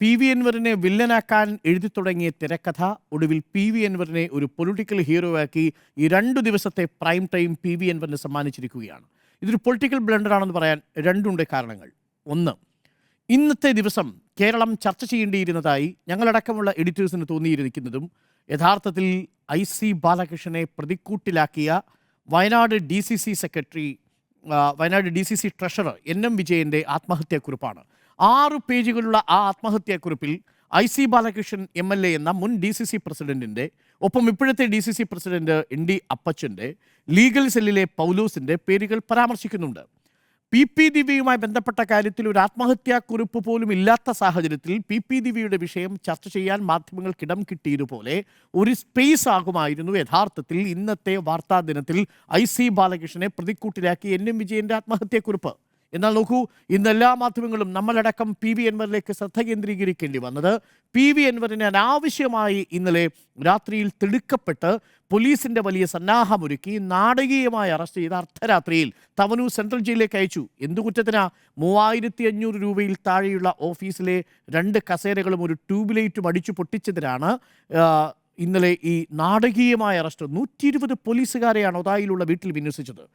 P V അൻവറിനെ വില്ലനാക്കാൻ എഴുതി തുടങ്ങിയ തിരക്കഥ ഒടുവിൽ പി വി അൻവറിനെ ഒരു പൊളിറ്റിക്കൽ ഹീറോയാക്കി ഈ 2 ദിവസത്തെ പ്രൈം ടൈം പി വി അൻവറിന് സമ്മാനിച്ചിരിക്കുകയാണ്. ഇതൊരു പൊളിറ്റിക്കൽ ബ്ലണ്ടറാണെന്ന് പറയാൻ രണ്ടുണ്ട് കാരണങ്ങൾ. ഒന്ന്, ഇന്നത്തെ ദിവസം കേരളം ചർച്ച ചെയ്യേണ്ടിയിരുന്നതായി ഞങ്ങളടക്കമുള്ള എഡിറ്റേഴ്സിന് തോന്നിയിരിക്കുന്നതും യഥാർത്ഥത്തിൽ IC ബാലകൃഷ്ണനെ പ്രതിക്കൂട്ടിലാക്കിയ Wayanad DCC secretary, Wayanad DCC treasurer NM വിജയൻ്റെ ആത്മഹത്യാക്കുറിപ്പാണ്. 6 പേജുകളുള്ള ആ ആത്മഹത്യാക്കുറിപ്പിൽ IC ബാലകൃഷ്ണൻ MLA എന്ന മുൻ DCC പ്രസിഡന്റിൻ്റെ ഒപ്പം ഇപ്പോഴത്തെ DCC പ്രസിഡന്റ് ND അപ്പച്ചൻ്റെ, ലീഗൽ സെല്ലിലെ പൗലോസിൻ്റെ പേരുകൾ പരാമർശിക്കുന്നുണ്ട്. PP ദിവ്യയുമായി ബന്ധപ്പെട്ട കാര്യത്തിൽ ഒരു ആത്മഹത്യാക്കുറിപ്പ് പോലും ഇല്ലാത്ത സാഹചര്യത്തിൽ PP ദിവ്യയുടെ വിഷയം ചർച്ച ചെയ്യാൻ മാധ്യമങ്ങൾക്കിടം കിട്ടിയതുപോലെ ഒരു സ്പേസ് ആകുമായിരുന്നു യഥാർത്ഥത്തിൽ ഇന്നത്തെ വാർത്താ ദിനത്തിൽ IC ബാലകൃഷ്ണനെ പ്രതിക്കൂട്ടിലാക്കി NM വിജയൻ്റെ ആത്മഹത്യാക്കുറിപ്പ്. എന്നാൽ നോക്കൂ, ഇന്ന് എല്ലാ മാധ്യമങ്ങളും നമ്മളടക്കം PV അൻവറിലേക്ക് ശ്രദ്ധ കേന്ദ്രീകരിക്കേണ്ടി വന്നത് PV അൻവറിനെ അനാവശ്യമായി ഇന്നലെ രാത്രിയിൽ തിടുക്കപ്പെട്ട് പോലീസിൻ്റെ വലിയ സന്നാഹമൊരുക്കി നാടകീയമായി അറസ്റ്റ് ചെയ്ത അർദ്ധരാത്രിയിൽ തവനൂർ സെൻട്രൽ ജയിലിലേക്ക് അയച്ചു. എന്തു കുറ്റത്തിനാ? 3500 രൂപയിൽ താഴെയുള്ള ഓഫീസിലെ 2 കസേരകളും ഒരു ട്യൂബ് ലൈറ്റും അടിച്ചു പൊട്ടിച്ചതിനാണ് ഇന്നലെ ഈ നാടകീയമായ അറസ്റ്റ്. 120 പോലീസുകാരെയാണ് ഒതായിലുള്ള വീട്ടിൽ വിന്യസിച്ചത്.